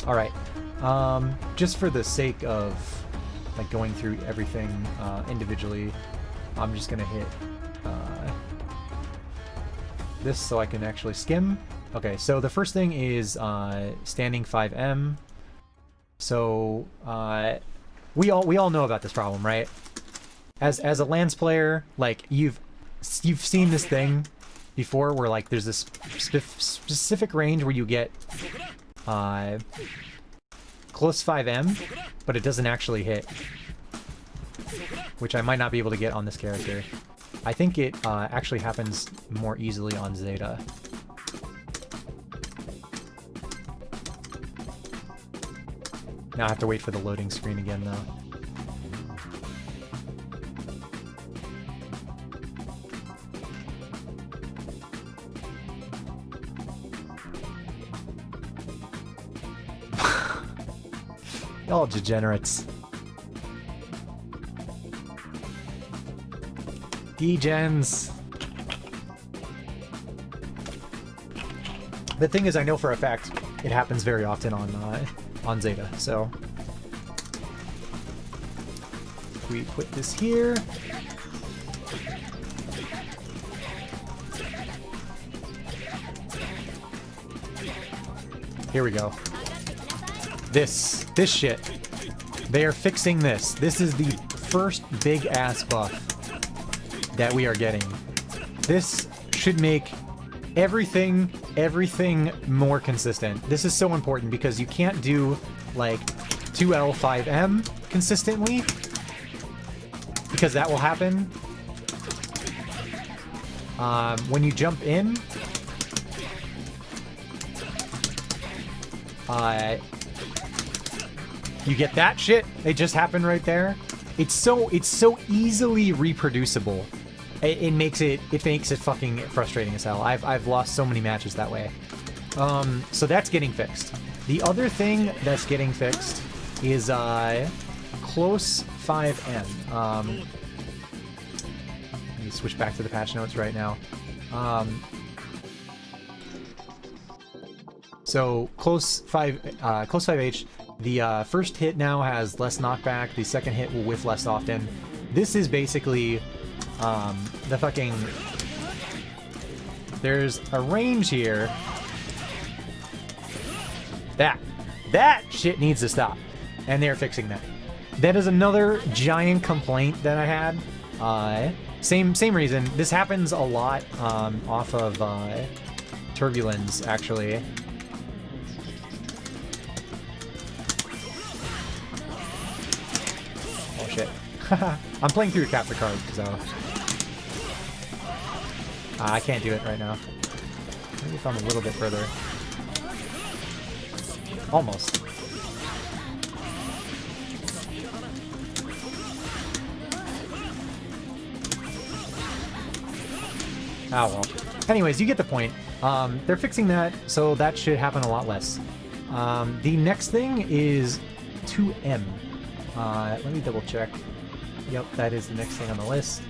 Alright. Just for the sake of like going through everything individually, I'm just gonna hit this so I can actually skim. Okay, so the first thing is standing 5M. So we all know about this problem, right? As a Lance player, like you've seen this thing before, where like there's this specific range where you get close 5M, but it doesn't actually hit, which I might not be able to get on this character. I think it actually happens more easily on Zeta. Now I have to wait for the loading screen again, though. Y'all degenerates. Degens. The thing is, I know for a fact it happens very often on Zeta, so we put this here. Here we go. This shit. They are fixing this. This is the first big ass buff that we are getting. This should make everything more consistent. This is so important because you can't do like 2L 5M consistently, because that will happen when you jump in. You get that shit. It just happened right there. It's so easily reproducible. It makes it fucking frustrating as hell. I've lost so many matches that way. So that's getting fixed. The other thing that's getting fixed is close 5M. Let me switch back to the patch notes right now. So close 5H. The first hit now has less knockback. The second hit will whiff less often. This is basically the fucking... There's a range here. That shit needs to stop. And they're fixing that. That is another giant complaint that I had. Same reason. This happens a lot off of Turbulence, actually. Oh shit. I'm playing through a capture card, so... I can't do it right now. Maybe if I'm a little bit further. Almost. Ah, well. Anyways, you get the point. They're fixing that, so that should happen a lot less. The next thing is 2M. Let me double check. Yep, that is the next thing on the list.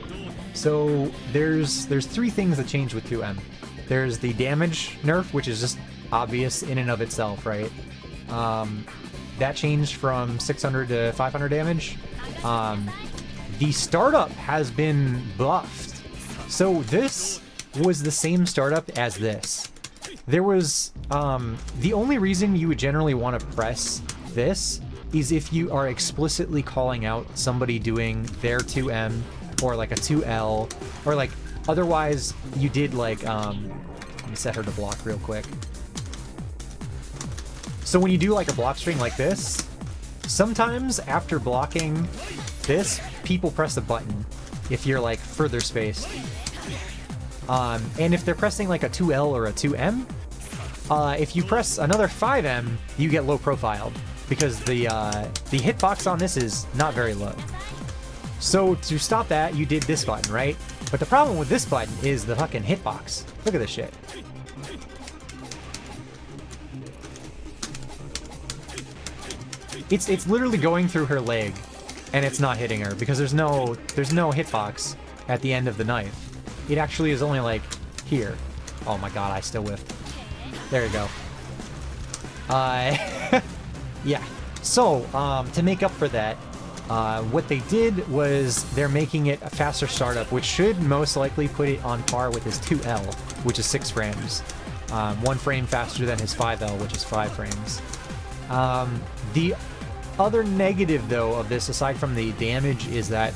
So there's three things that change with 2M. There's the damage nerf, which is just obvious in and of itself, right? That changed from 600 to 500 damage. The startup has been buffed. So this was the same startup as this. There was, the only reason you would generally want to press this is if you are explicitly calling out somebody doing their 2M or like a 2L, or like otherwise you did like, let me set her to block real quick. So when you do like a block string like this, sometimes after blocking this, people press the button if you're like further spaced. And if they're pressing like a 2L or a 2M, if you press another 5M, you get low profiled because the hitbox on this is not very low. So to stop that, you did this button, right? But the problem with this button is the fucking hitbox. Look at this shit. It's literally going through her leg, and it's not hitting her because there's no hitbox at the end of the knife. It actually is only like here. Oh my god, I still whiffed. There you go. Yeah. So, to make up for that, what they did was they're making it a faster startup, which should most likely put it on par with his 2L, which is 6 frames. 1 frame faster than his 5L, which is 5 frames. The other negative, though, of this, aside from the damage, is that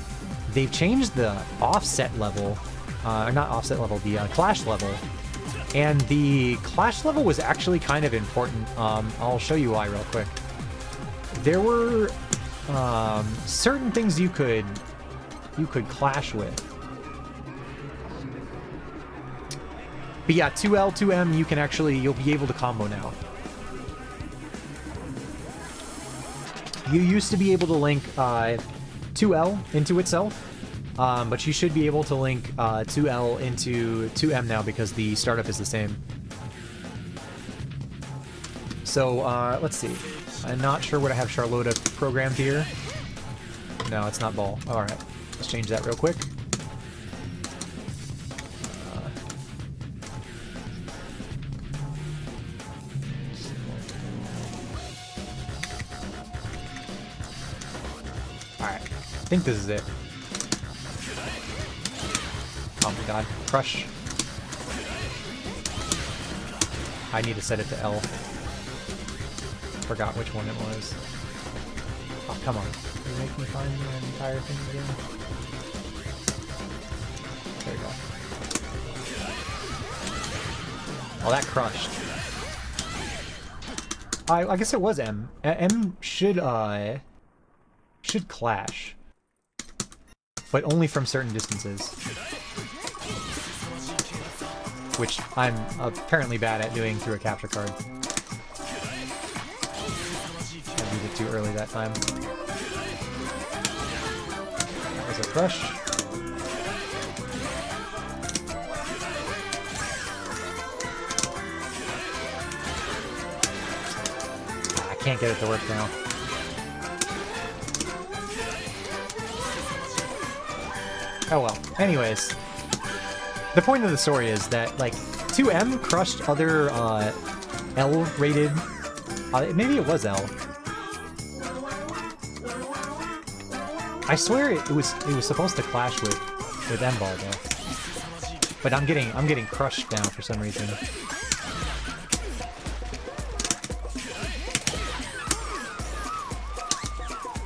they've changed the offset level, or not offset level, the clash level. And the clash level was actually kind of important. I'll show you why real quick. There were certain things you could clash with. But yeah, 2L, 2M, you'll be able to combo now. You used to be able to link 2L into itself, but you should be able to link 2L into 2M now because the startup is the same. So, let's see. I'm not sure what I have Charlotta programmed here. No, it's not ball. Alright, let's change that real quick. Alright, I think this is it. Oh my god, crush. I need to set it to L. Forgot which one it was. Oh, come on. Can you make me find the entire thing again? There we go. Oh, that crushed. I guess it was M. M should clash. But only from certain distances. Which I'm apparently bad at doing through a capture card. I did it too early that time. That was a crush. I can't get it to work now. Oh well. Anyways. The point of the story is that, like, 2M crushed other, L-rated... maybe it was L. I swear it was supposed to clash with M-Ball, though. But I'm getting crushed now for some reason.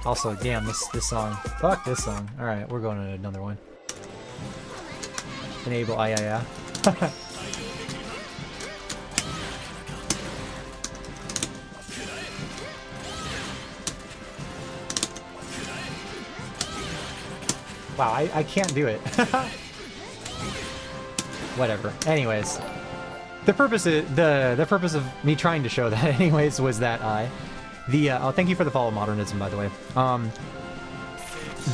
Also, damn, this song. Fuck this song. Alright, we're going to another one. Enable yeah. Wow, I can't do it. Whatever. Anyways, the purpose of me trying to show that anyways was that oh, thank you for the follow, Modernism, by the way.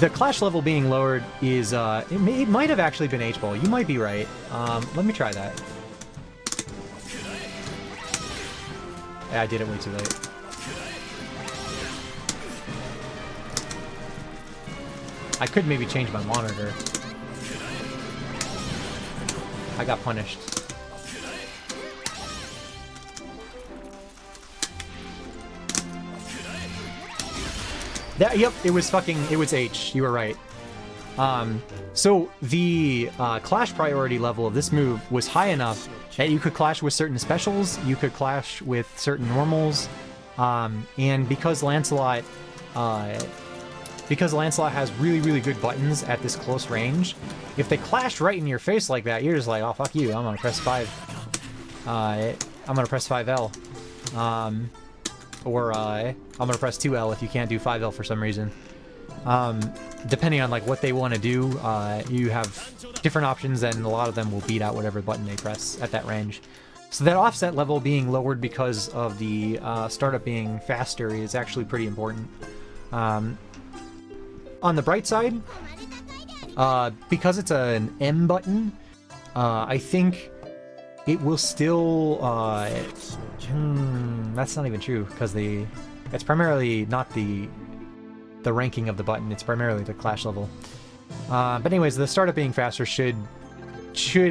The clash level being lowered is, it might have actually been H-Ball. You might be right. Let me try that. Yeah, I did it way too late. I could maybe change my monitor. I got punished. Yep, it was H. You were right. So the clash priority level of this move was high enough that you could clash with certain specials, you could clash with certain normals, and because Lancelot has really, really good buttons at this close range, if they clash right in your face like that, you're just like, oh, fuck you, I'm gonna press 5. I'm gonna press 5L. Or I'm gonna press 2L if you can't do 5L for some reason. Depending on like what they want to do, you have different options, and a lot of them will beat out whatever button they press at that range. So that offset level being lowered because of the startup being faster is actually pretty important. On the bright side, because it's an M button, I think it will still... that's not even true, because it's primarily not the ranking of the button, it's primarily the clash level. But anyways, the startup being faster should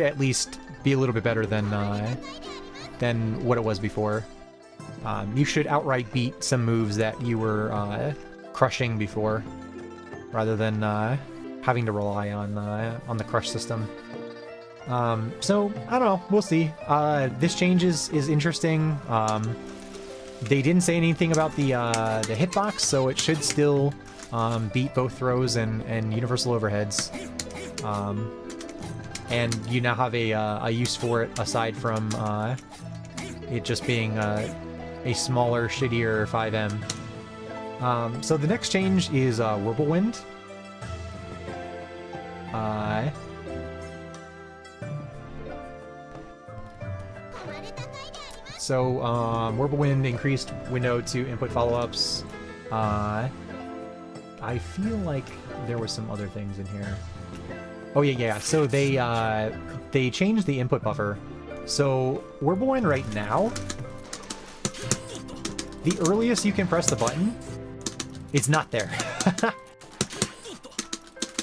at least be a little bit better than what it was before. You should outright beat some moves that you were crushing before, rather than having to rely on the crush system. So I don't know. We'll see. This change is interesting. They didn't say anything about the hitbox, so it should still beat both throws and universal overheads. And you now have a use for it aside from it just being a smaller, shittier 5M. So the next change is Whirlwind. So Whirlwind increased window to input follow-ups. I feel like there were some other things in here. Oh yeah. So they changed the input buffer. So Whirlwind right now, the earliest you can press the button, it's not there.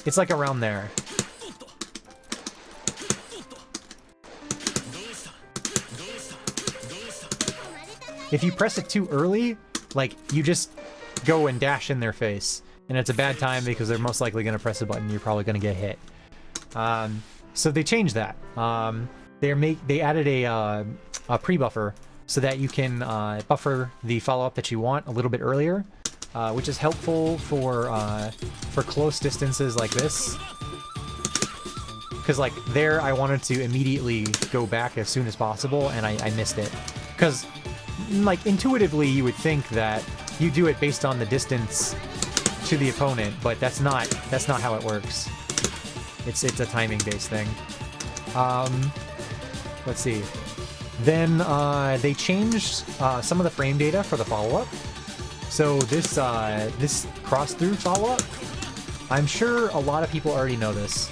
It's like around there. If you press it too early, like, you just go and dash in their face. And it's a bad time because they're most likely going to press a button. You're probably going to get hit. So they changed that. They added a pre-buffer so that you can buffer the follow-up that you want a little bit earlier, which is helpful for close distances like this. Because, like, there I wanted to immediately go back as soon as possible, and I missed it. Because, like, intuitively you would think that you do it based on the distance to the opponent, but that's not how it works. It's a timing-based thing. Let's see. Then they changed some of the frame data for the follow-up. So this cross-through follow-up, I'm sure a lot of people already know this.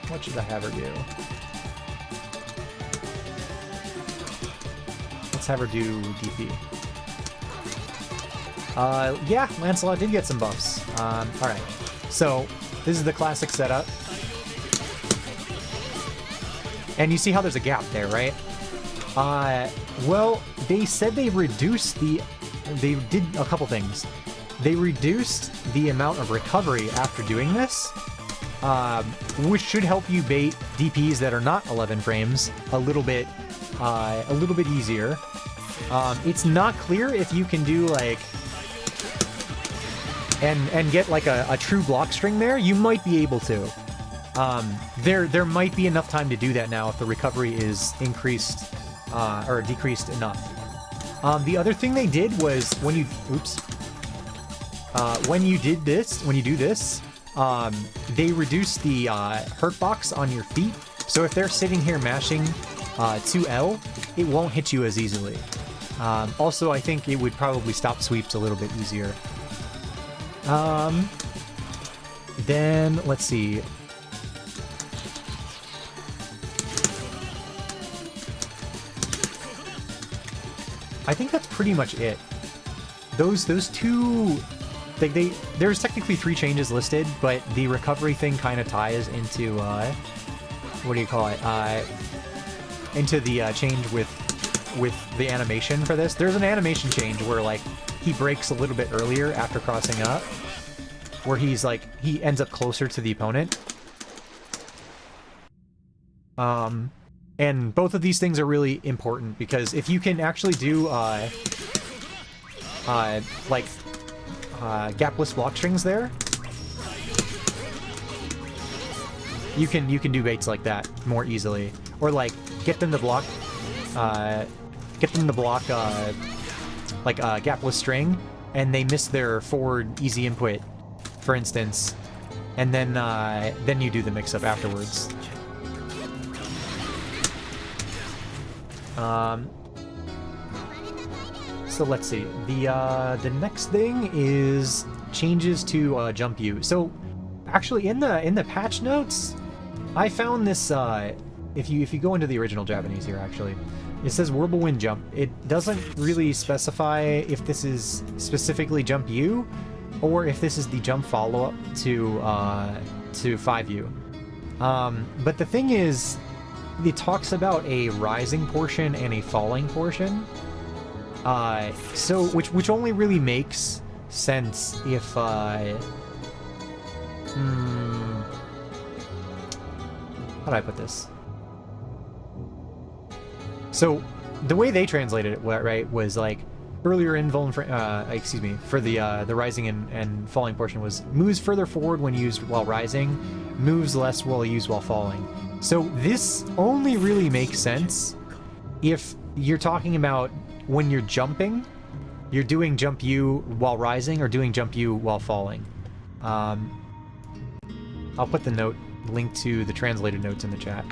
What should I have her do? Let's have her do DP. Yeah, Lancelot did get some buffs. Alright, so this is the classic setup. And you see how there's a gap there, right? Well, they said they reduced they did a couple things. They reduced the amount of recovery after doing this, which should help you bait DPs that are not 11 frames a little bit easier. It's not clear if you can do, like, and get like a true block string there. You might be able to. There might be enough time to do that now if the recovery is increased or decreased enough. The other thing they did was when you do this, they reduced the hurt box on your feet. So if they're sitting here mashing 2L, it won't hit you as easily. Also, I think it would probably stop sweeps a little bit easier. Then, let's see. I think that's pretty much it. Those two... there's technically 3 changes listed, but the recovery thing kind of ties into, what do you call it? Into the change with the animation for this. There's an animation change where, like, he breaks a little bit earlier after crossing up, where he's like, he ends up closer to the opponent. And both of these things are really important, because if you can actually do, gapless block strings there, you can do baits like that more easily, or like get them to block like a gapless string, and they miss their forward easy input, for instance, and then you do the mix up afterwards. So let's see. The next thing is changes to jump U. So actually, in the patch notes, I found this. If you go into the original Japanese here, actually, it says Whirlwind Jump. It doesn't really specify if this is specifically Jump U, or if this is the jump follow-up to 5U. But the thing is, it talks about a rising portion and a falling portion. So which only really makes sense if how do I put this? So the way they translated it, right, was like earlier invuln for the rising and falling portion was moves further forward when used while rising, moves less while used while falling. So this only really makes sense if you're talking about when you're jumping, you're doing jump U while rising or doing jump U while falling. I'll put the link to the translated notes in the chat.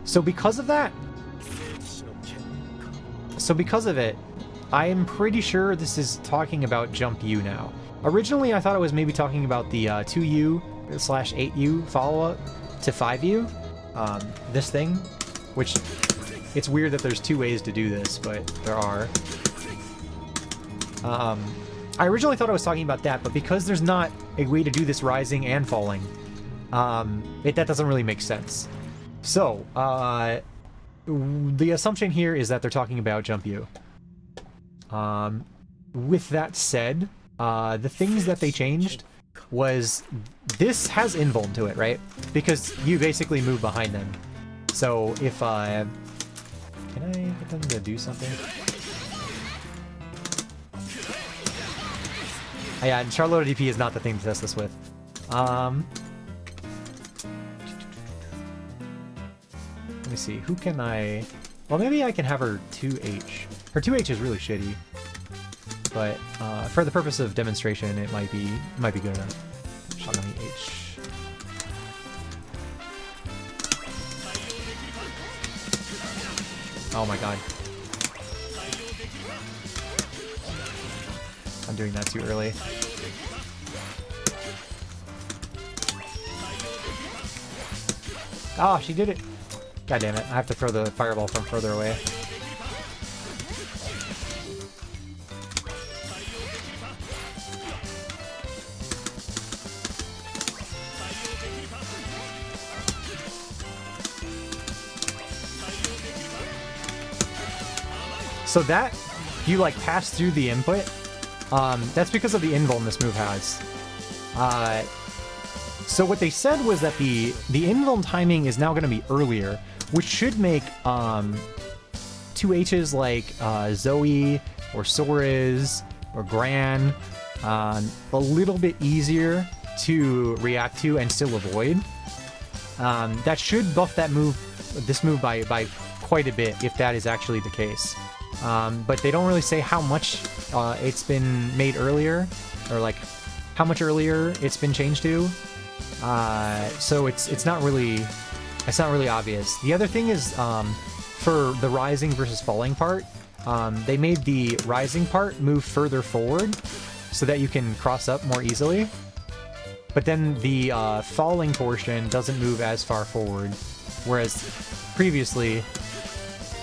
So because of it, I am pretty sure this is talking about jump U now. Originally, I thought it was maybe talking about the 2U/8U follow-up to 5U. This thing, which it's weird that there's two ways to do this, but there are. I originally thought I was talking about that, but because there's not a way to do this rising and falling, that doesn't really make sense. So, the assumption here is that they're talking about jump U. With that said, the things that they changed was this has invuln to it, right? Because you basically move behind them. So if can I get them to do something? Yeah, and Charlotte DP is not the thing to test this with. Let me see, who can I... Well, maybe I can have her 2H. Her 2H is really shitty. But for the purpose of demonstration, it might be good enough. Shotgun H. Oh my god. I'm doing that too early. Oh, she did it. God damn it. I have to throw the fireball from further away. So that, you like pass through the input, that's because of the invuln this move has. So what they said was that the invuln timing is now going to be earlier, which should make 2Hs like Zoe or Sora's or Gran a little bit easier to react to and still avoid. That should buff this move by quite a bit if that is actually the case. But they don't really say how much it's been made earlier, or like how much earlier it's been changed to. So it's not really obvious. The other thing is for the rising versus falling part, they made the rising part move further forward so that you can cross up more easily. But then the falling portion doesn't move as far forward, whereas previously,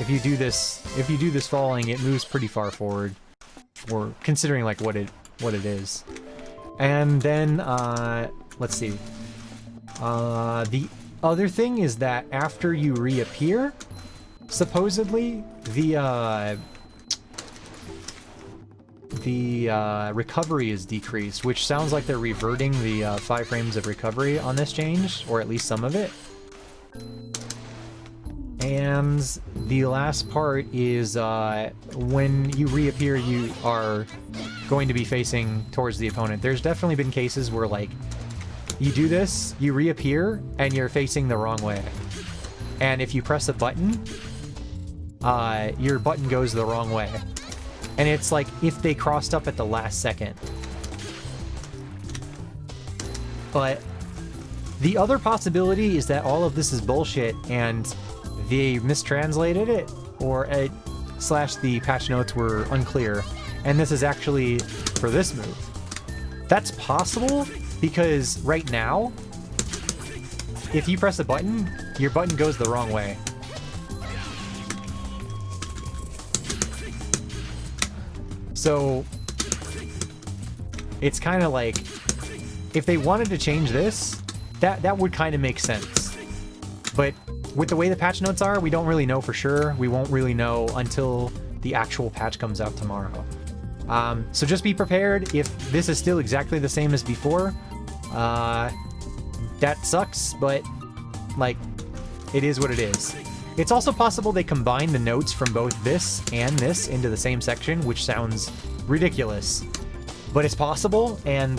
if you do this falling, it moves pretty far forward, for considering like what it is. And then let's see. The other thing is that after you reappear, supposedly the recovery is decreased, which sounds like they're reverting the 5 frames of recovery on this change, or at least some of it. And the last part is when you reappear, you are going to be facing towards the opponent. There's definitely been cases where, like, you do this, you reappear, and you're facing the wrong way. And if you press a button, your button goes the wrong way. And it's like if they crossed up at the last second. But the other possibility is that all of this is bullshit and they mistranslated it, or slash the patch notes were unclear, and this is actually for this move. That's possible, because right now, if you press a button, your button goes the wrong way. So it's kind of like if they wanted to change this, that would kind of make sense. But with the way the patch notes are, we don't really know for sure. We won't really know until the actual patch comes out tomorrow. So just be prepared. If this is still exactly the same as before, that sucks, but like, it is what it is. It's also possible they combine the notes from both this and this into the same section, which sounds ridiculous, but it's possible. And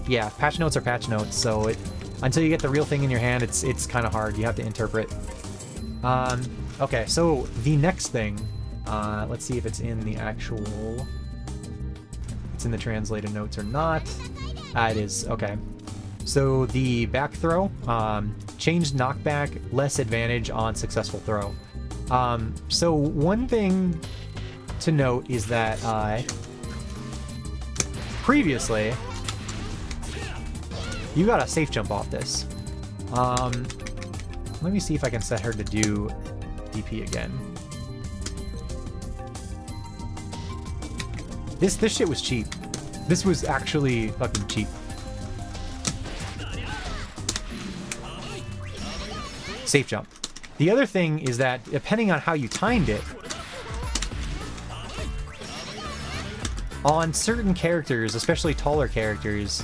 yeah, patch notes are patch notes, so until you get the real thing in your hand, it's kind of hard. You have to interpret. Okay, so the next thing, let's see if it's in the actual, it's in the translated notes or not. It is. Okay. So the back throw, changed knockback, less advantage on successful throw. So one thing to note is that previously you got a safe jump off this. Let me see if I can set her to do DP again. This shit was cheap. This was actually fucking cheap. Safe jump. The other thing is that depending on how you timed it, on certain characters, especially taller characters,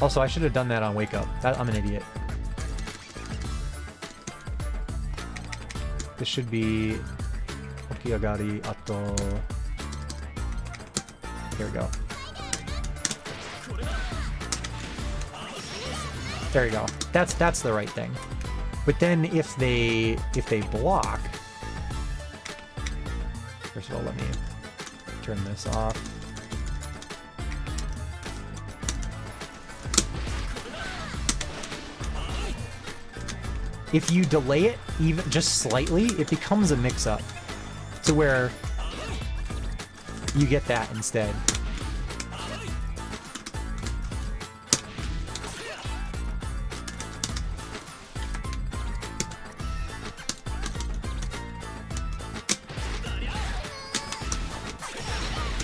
also I should have done that on Wake Up. I'm an idiot. This should be Okiagari Ato. Here we go. There you go. That's the right thing. But then if they block, first of all, let me turn this off. If you delay it even just slightly, it becomes a mix-up to where you get that instead.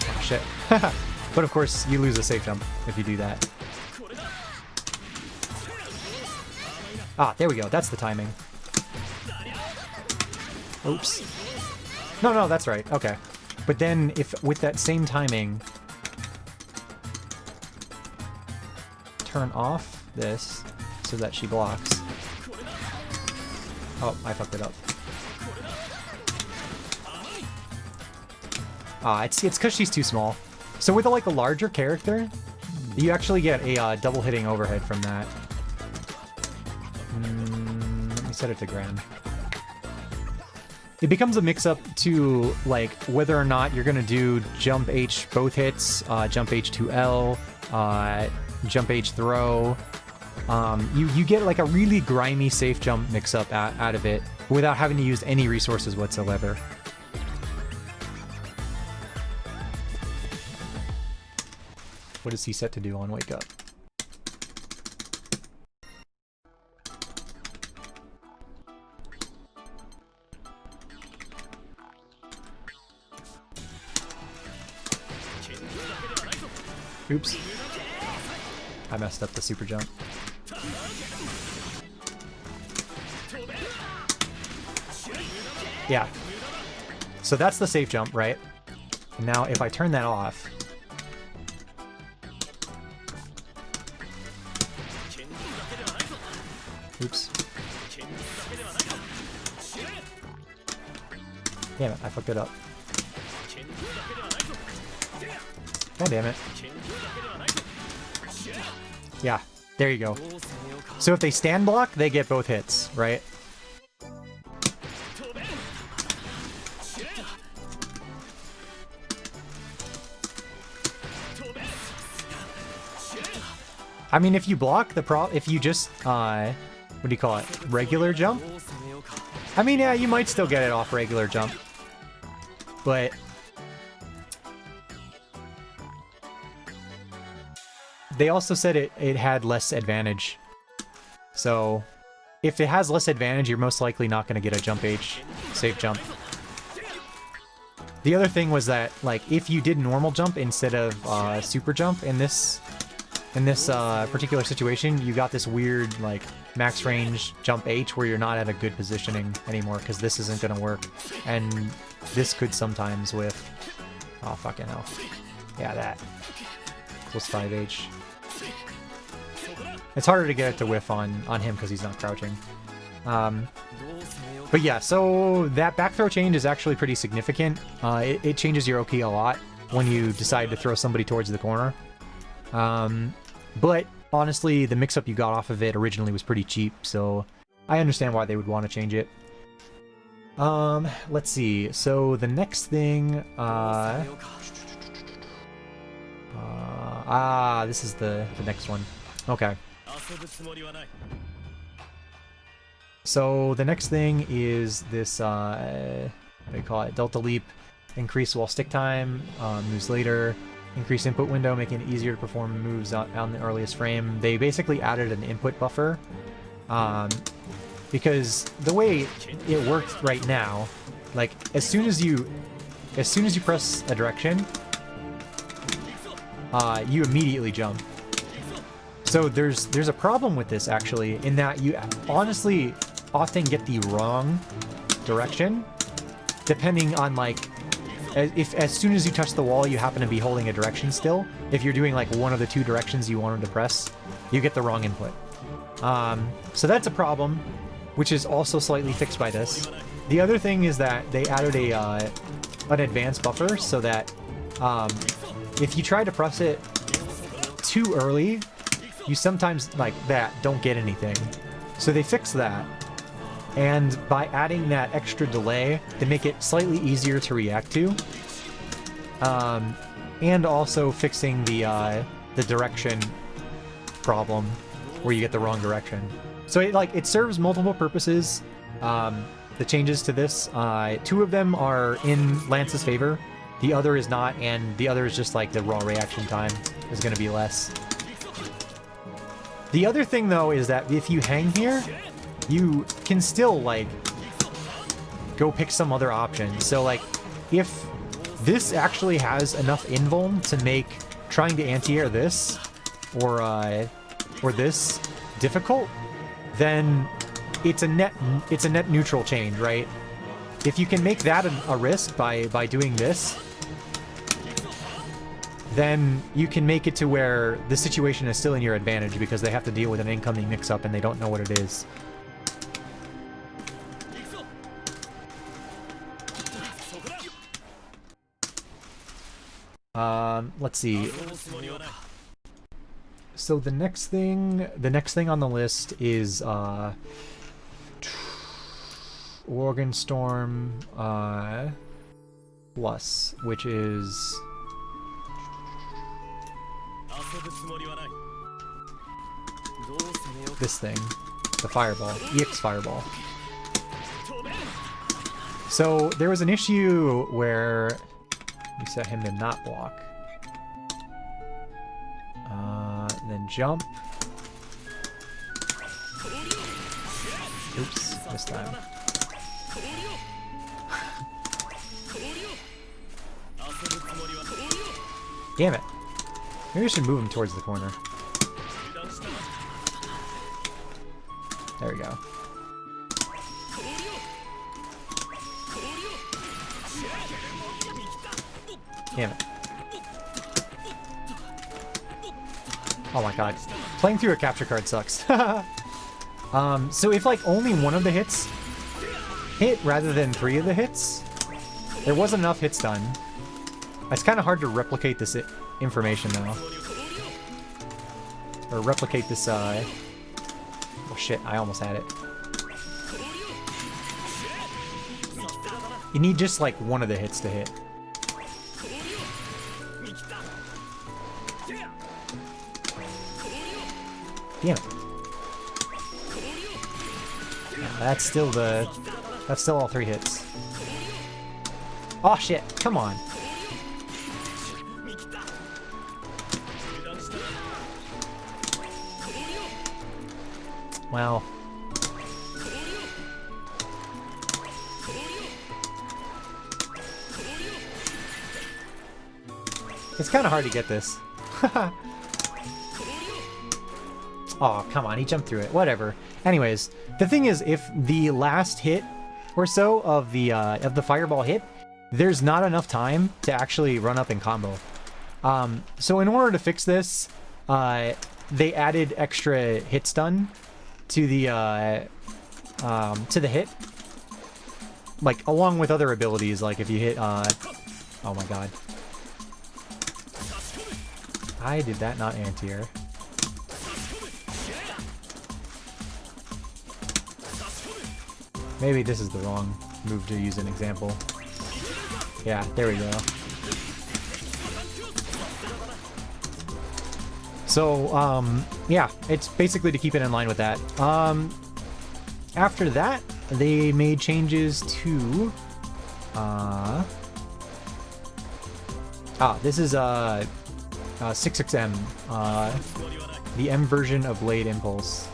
Oh, shit. But of course, you lose a safe jump if you do that. Ah, there we go. That's the timing. Oops. No, that's right. Okay. But then, if with that same timing, turn off this so that she blocks. Oh, I fucked it up. Ah, it's because she's too small. So with a larger character, you actually get a double hitting overhead from that. Let me set it to Gran. It becomes a mix-up to, like, whether or not you're gonna do jump H both hits, jump H to L, jump H throw. You get, like, a really grimy safe jump mix-up out of it without having to use any resources whatsoever. What is he set to do on Wake Up? Oops. I messed up the super jump. Yeah. So that's the safe jump, right? And now if I turn that off... Oops. Damn it, I fucked it up. God damn it. Yeah, there you go. So if they stand block, they get both hits, right? I mean, if you block if you just, what do you call it? Regular jump? I mean, yeah, you might still get it off regular jump. But... they also said it had less advantage. So, if it has less advantage, you're most likely not going to get a jump H safe jump. The other thing was that, like, if you did normal jump instead of super jump in this particular situation, you got this weird, like, max range jump H where you're not at a good positioning anymore because this isn't gonna work. And this could sometimes with... Oh, fucking hell. Yeah, that. Plus 5H. It's harder to get it to whiff on him because he's not crouching. But yeah, so that back throw change is actually pretty significant. It changes your Oki a lot when you decide to throw somebody towards the corner. But honestly, the mix-up you got off of it originally was pretty cheap, so I understand why they would want to change it. Let's see. So the next thing... this is the next one. Okay. So the next thing is this, what do you call it? Delta Leap. Increase wall stick time, moves later. Increase input window, making it easier to perform moves on the earliest frame. They basically added an input buffer. Because the way it works right now, like as soon as you press a direction, you immediately jump. So there's a problem with this actually, in that you honestly often get the wrong direction, depending on like, if as soon as you touch the wall you happen to be holding a direction still, if you're doing like one of the two directions you wanted to press, you get the wrong input. So that's a problem, which is also slightly fixed by this. The other thing is that they added an advanced buffer so that if you try to press it too early, you sometimes, like that, don't get anything. So they fixed that. And by adding that extra delay, they make it slightly easier to react to. And also fixing the direction problem, where you get the wrong direction. So it serves multiple purposes. The changes to this, 2 of them are in Lance's favor. The other is not, and the other is just like the raw reaction time is going to be less. The other thing, though, is that if you hang here, you can still, like, go pick some other option. So, like, if this actually has enough invuln to make trying to anti-air this or this difficult, then it's a net neutral change, right? If you can make that a risk by doing this, then you can make it to where the situation is still in your advantage because they have to deal with an incoming mix-up and they don't know what it is. Let's see. So the next thing on the list is Organ Storm Plus, which is this thing, the Fireball, EX Fireball. So there was an issue where we set him to not block. Then jump. Oops, this time. Damn it. Maybe I should move him towards the corner. There we go. Damn it. Oh my god. Playing through a capture card sucks. So if like only one of the hits hit rather than 3 of the hits, there wasn't enough hits done. It's kind of hard to replicate this information though. Or replicate this, oh shit, I almost had it. You need just like one of the hits to hit. Damn it. Yeah, that's still all 3 hits. Oh shit, come on. Well. It's kind of hard to get this. Oh, come on, he jumped through it. Whatever. Anyways, the thing is, if the last hit or so of the fireball hit, there's not enough time to actually run up and combo. So in order to fix this, they added extra hit stun to the hit, like along with other abilities. Like if you hit, oh my god, I did that not anti-air. Maybe this is the wrong move to use an example. Yeah, there we go. So, yeah, it's basically to keep it in line with that. After that, they made changes to... this is 66M, the M version of Blade Impulse.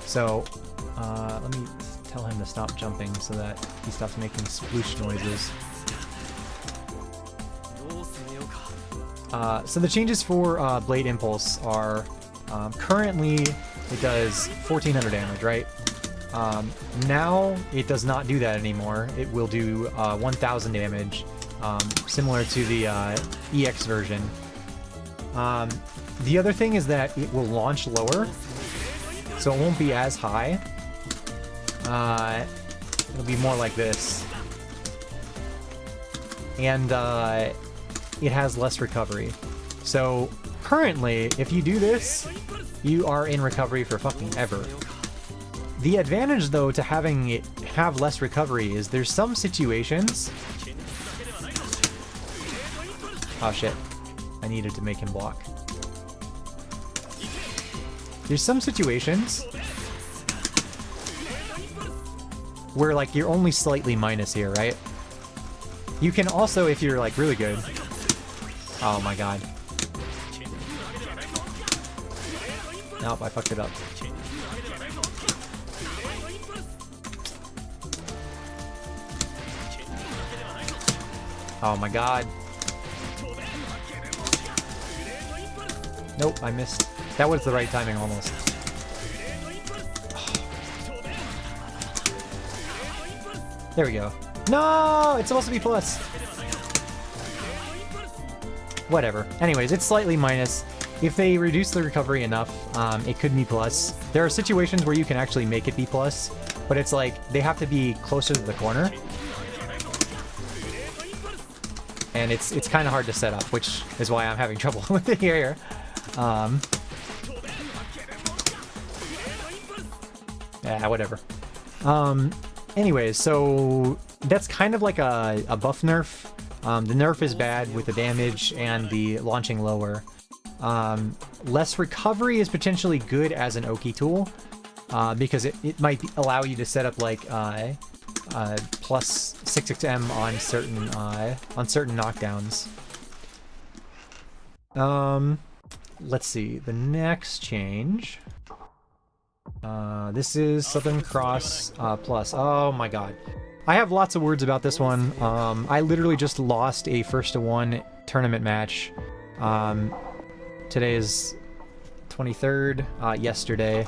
So, let me tell him to stop jumping so that he stops making sploosh noises. So the changes for Blade Impulse are, currently it does 1400 damage, right? Now it does not do that anymore. It will do 1000 damage, similar to the EX version. The other thing is that it will launch lower, so it won't be as high. It'll be more like this. And it has less recovery. So currently, if you do this, you are in recovery for fucking ever. The advantage, though, to having it have less recovery is there's some situations... Oh shit. I needed to make him block. There's some situations where, like, you're only slightly minus here, right? You can also, if you're, like, really good... Oh my god. Nope, I fucked it up. Oh my god. Nope, I missed. That was the right timing almost. There we go. No! It's supposed to be plus! Whatever. Anyways, it's slightly minus. If they reduce the recovery enough, it could be plus. There are situations where you can actually make it be plus, but it's like, they have to be closer to the corner. And it's kind of hard to set up, which is why I'm having trouble with it here. Yeah, whatever. Anyways, so that's kind of like a buff nerf. The nerf is bad with the damage and the launching lower. Less recovery is potentially good as an Oki tool, because it might allow you to set up like plus 6xm on certain knockdowns. Let's see, the next change. This is Southern Cross plus. Oh my god. I have lots of words about this one. I literally just lost a 1-1 tournament match. Today is 23rd, yesterday.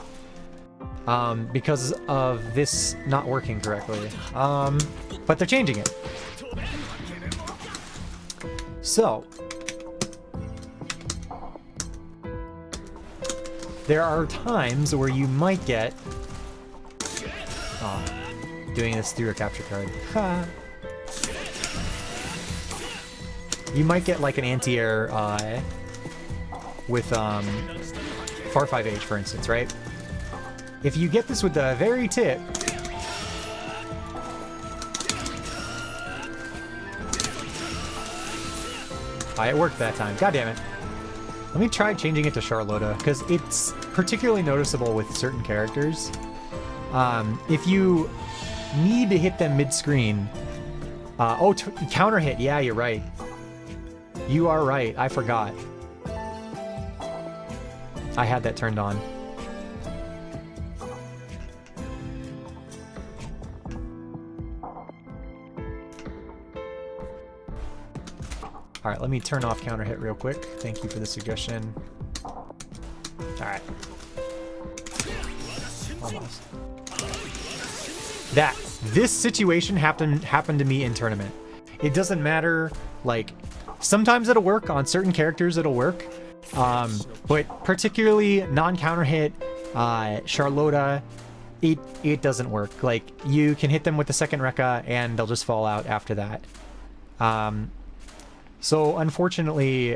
Because of this not working correctly. But they're changing it. So, there are times where you might get... Oh, doing this through a capture card. Ha! You might get like an anti-air with Far 5H, for instance, right? If you get this with the very tip... It worked that time. God damn it. Let me try changing it to Charlotta, because it's particularly noticeable with certain characters. If you need to hit them mid-screen... counter hit. Yeah, you're right. You are right. I forgot. I had that turned on. Alright, let me turn off counter hit real quick. Thank you for the suggestion. Alright. Almost. This situation happened to me in tournament. It doesn't matter, like, sometimes it'll work, on certain characters it'll work, but particularly non-counter hit, Charlotta, it doesn't work. Like, you can hit them with the second Rekka and they'll just fall out after that. So unfortunately,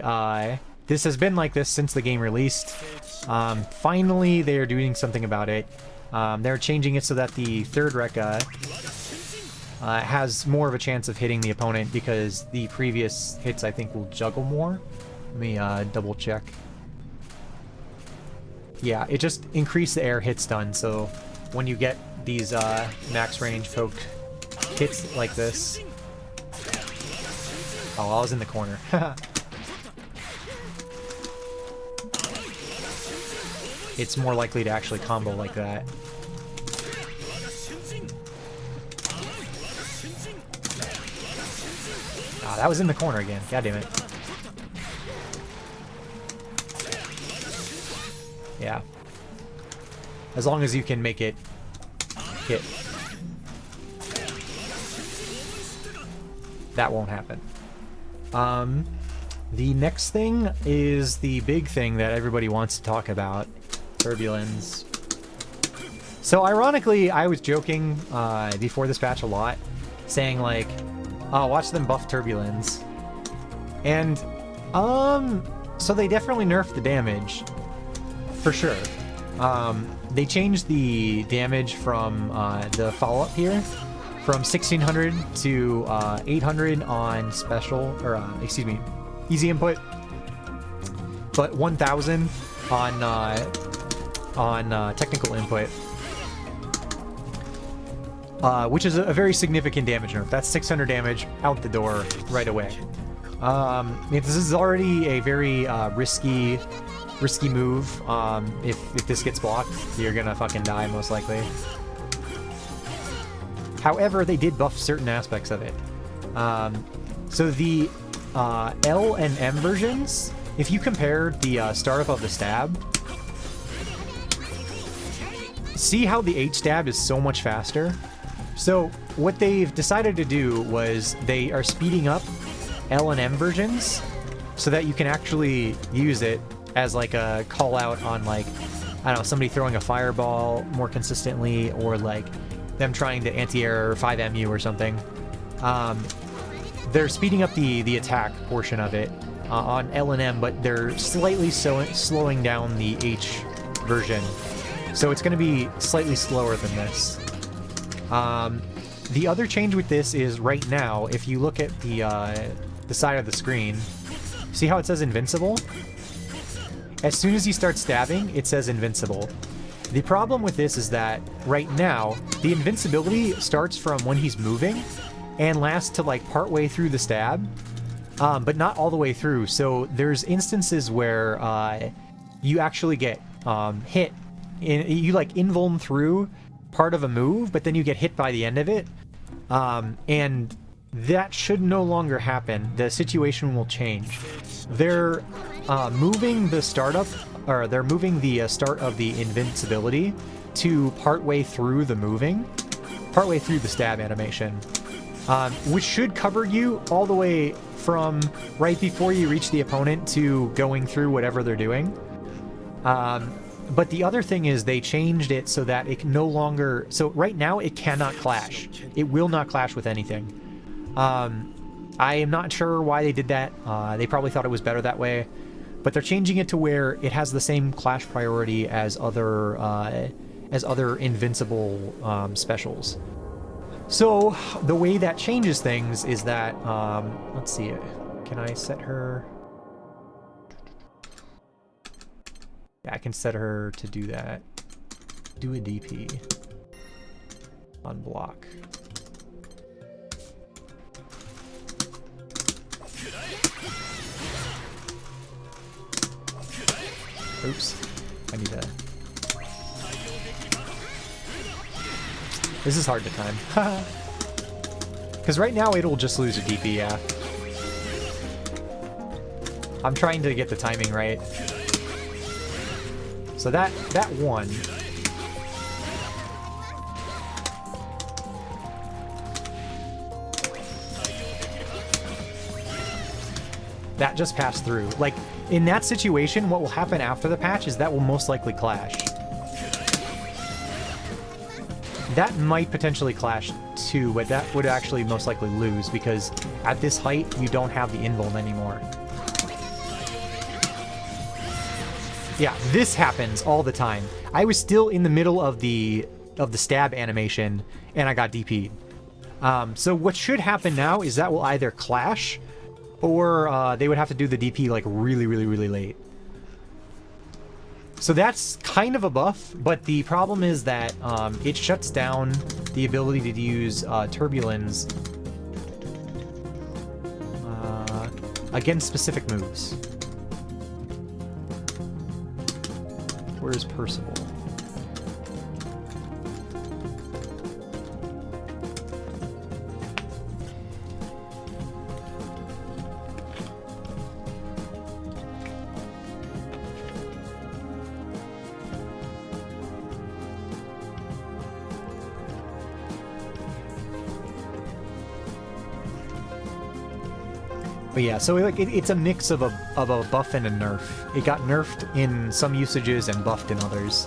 this has been like this since the game released. Finally, they are doing something about it. They're changing it so that the third Rekka has more of a chance of hitting the opponent because the previous hits, I think, will juggle more. Let me double check. Yeah, it just increased the air hit stun, so when you get these max range poke hits like this... Oh, I was in the corner. It's more likely to actually combo like that. Ah, that was in the corner again. God damn it. Yeah. As long as you can make it hit. That won't happen. The next thing is the big thing that everybody wants to talk about. Turbulence. So ironically, I was joking before this patch a lot, saying like, oh, watch them buff Turbulence. And, so they definitely nerfed the damage, for sure. They changed the damage from the follow-up here, from 1600 to 800 on special, or excuse me, easy input, but 1000 on technical input, which is a very significant damage nerf. That's 600 damage out the door right away. This is already a very risky move. If this gets blocked, you're gonna fucking die most likely. However, they did buff certain aspects of it. So the L and M versions, if you compare the startup of the stab, see how the H stab is so much faster? So what they've decided to do was they are speeding up L and M versions so that you can actually use it as like a call out on, like, I don't know, somebody throwing a fireball more consistently, or like them trying to anti-air 5MU or something. They're speeding up the attack portion of it on L and M, but they're slightly slowing down the H version. So it's going to be slightly slower than this. The other change with this is right now, if you look at the side of the screen, see how it says invincible? As soon as you start stabbing, it says invincible. The problem with this is that right now, the invincibility starts from when he's moving and lasts to like partway through the stab, but not all the way through. So there's instances where you actually get hit. You like invuln through part of a move, but then you get hit by the end of it. And that should no longer happen. The situation will change. They're moving the startup, or they're moving the start of the invincibility to partway through the partway through the stab animation, which should cover you all the way from right before you reach the opponent to going through whatever they're doing. But the other thing is they changed it so that it can no longer... So right now it cannot clash. It will not clash with anything. I am not sure why they did that. They probably thought it was better that way. But they're changing it to where it has the same clash priority as other invincible specials. So the way that changes things is that... let's see. Can I set her... Yeah, I can set her to do that. Do a DP. Unblock. Oops. I need to... This is hard to time. Because right now it'll just lose a DP, yeah. I'm trying to get the timing right. So that one. That just passed through. Like, in that situation, what will happen after the patch is that will most likely clash. That might potentially clash too, but that would actually most likely lose because at this height, you don't have the invuln anymore. Yeah, this happens all the time. I was still in the middle of the stab animation, and I got DP'd. So what should happen now is that will either clash, or they would have to do the DP like really, really, really late. So that's kind of a buff, but the problem is that it shuts down the ability to use Turbulence against specific moves. Where's Percival? But yeah, so like it's a mix of a buff and a nerf. It got nerfed in some usages and buffed in others.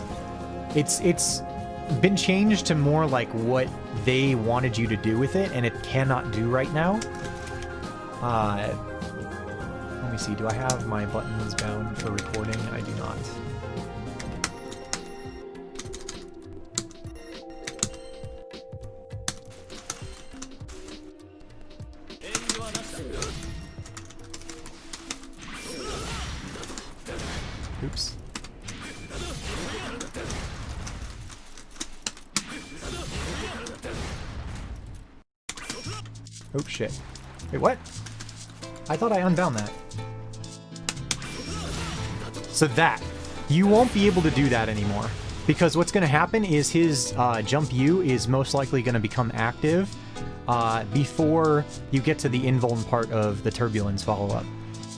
It's been changed to more like what they wanted you to do with it, and it cannot do right now. Let me see, do I have my buttons bound for recording? I do not. Oops. Oh shit. Wait, what? I thought I unbound that. So that. You won't be able to do that anymore. Because what's going to happen is his jump U is most likely going to become active before you get to the invuln part of the Turbulence follow-up.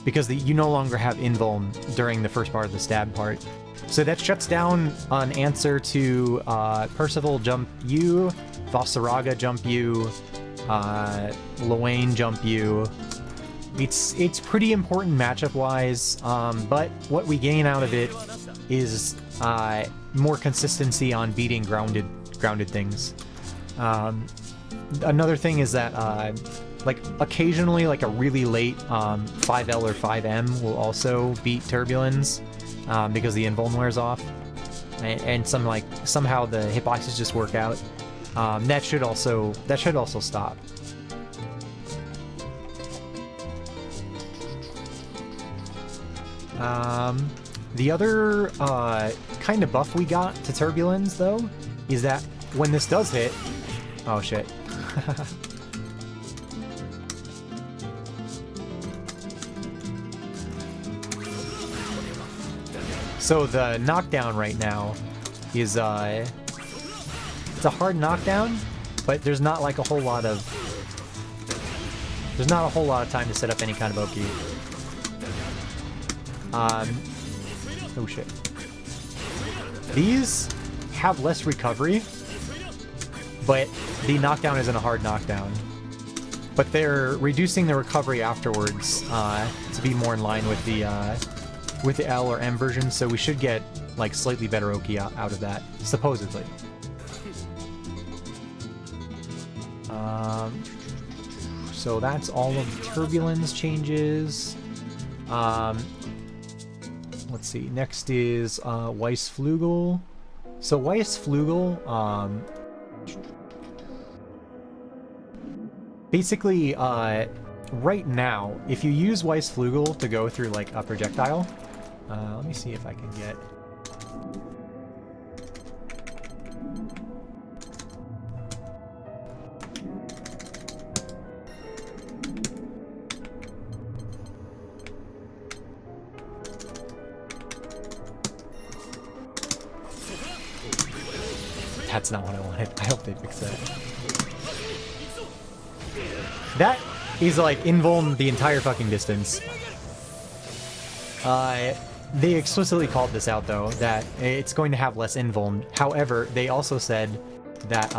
Because you no longer have invuln during the first part of the stab part. So that shuts down an answer to Percival jump U, Vasaraga jump U, Luane jump U. It's pretty important matchup-wise, but what we gain out of it is more consistency on beating grounded things. Another thing is that like occasionally like a really late 5L or 5M will also beat Turbulence because the invuln wears off, and somehow the hitboxes just work out. That should also stop. The other kind of buff we got to Turbulence though is that when this does hit, oh shit. So the knockdown right now is it's a hard knockdown, but there's not like a whole lot of time to set up any kind of Oki. Oh shit. These have less recovery, but the knockdown isn't a hard knockdown. But they're reducing the recovery afterwards to be more in line with the L or M version, so we should get like slightly better Oki out of that, supposedly. So that's all of the Turbulence changes. Let's see, next is Weiss Flugel. So Weiss Flugel, basically, right now, if you use Weiss Flugel to go through like a projectile, let me see if I can get... That's not what I wanted. I hope they fix that. That is like invuln the entire fucking distance. They explicitly called this out, though, that it's going to have less invuln. However, they also said that,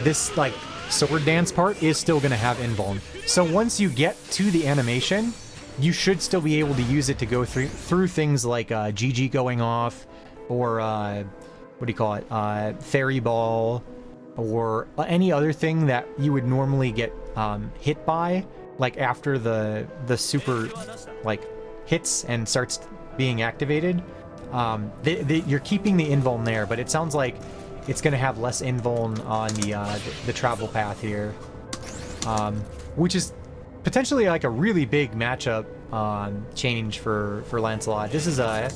this, like, sword dance part is still going to have invuln. So once you get to the animation, you should still be able to use it to go through things like, GG going off, or, what do you call it, Fairy Ball, or any other thing that you would normally get, hit by, like after the super, like, hits and starts being activated. You're keeping the invuln there, but it sounds like it's going to have less invuln on the travel path here, which is potentially like a really big matchup change for Lancelot. This is a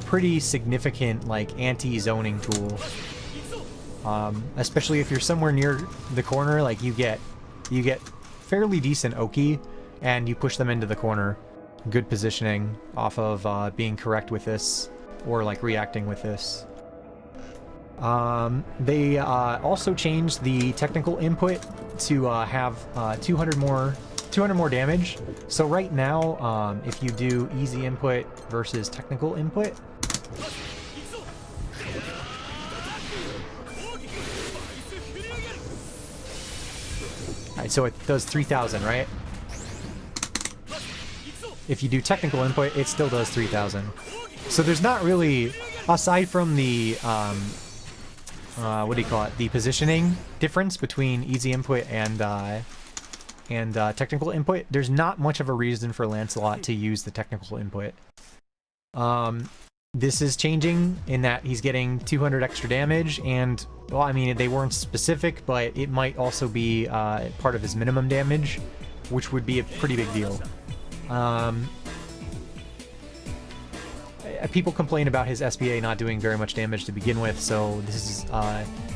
pretty significant, like, anti-zoning tool, especially if you're somewhere near the corner. Like, you get fairly decent Oki, and you push them into the corner. Good positioning off of being correct with this, or like reacting with this. They also changed the technical input to have 200 more damage. So right now, if you do easy input versus technical input, alright, so it does 3,000, right? If you do technical input, it still does 3,000. So there's not really, aside from the what do you call it? The positioning difference between easy input and technical input. There's not much of a reason for Lancelot to use the technical input. This is changing in that he's getting 200 extra damage, and, well, I mean, they weren't specific, but it might also be part of his minimum damage, which would be a pretty big deal. People complain about his SBA not doing very much damage to begin with, so this is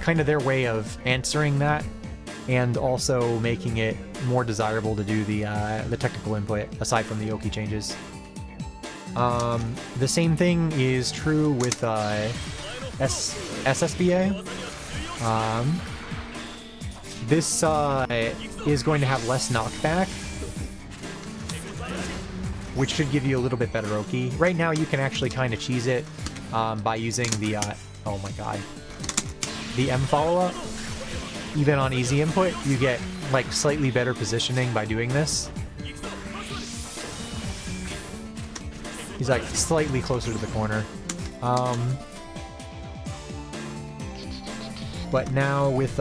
kind of their way of answering that, and also making it more desirable to do the technical input, aside from the Oki changes. The same thing is true with SSBA. This is going to have less knockback, which should give you a little bit better Oki. Right now, you can actually kind of cheese it by using the, oh my god, the M follow-up. Even on easy input, you get, like, slightly better positioning by doing this. He's, like, slightly closer to the corner. But now with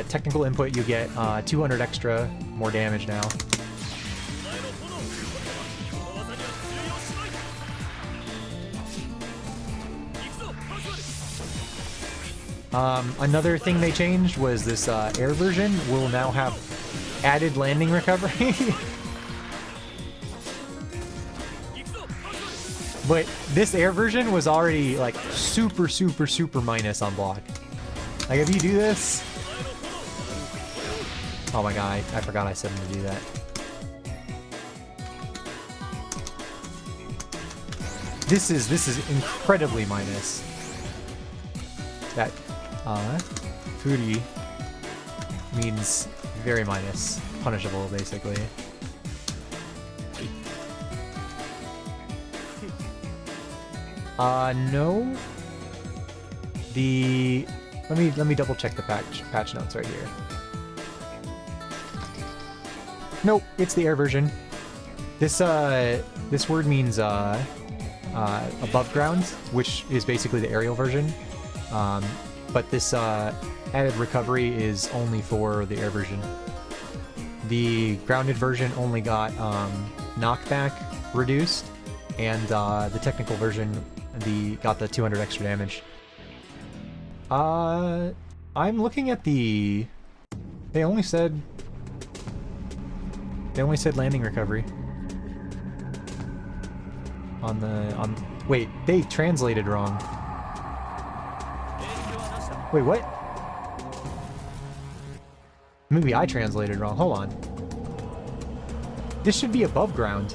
technical input, you get 200 extra more damage now. Another thing they changed was this air version will now have added landing recovery. But this air version was already, like, super minus on block. Like, if you do this... Oh my god, I forgot I said him to do that. This is incredibly minus. That, Furi means very minus. Punishable, basically. No. Let me double check the patch notes right here. Nope, it's the air version. This word means above ground, which is basically the aerial version. But this added recovery is only for the air version. The grounded version only got knockback reduced, and the technical version got the 200 extra damage. I'm looking at the... They only said landing recovery. Wait, they translated wrong. Wait, what? Maybe I translated wrong. Hold on. This should be above ground.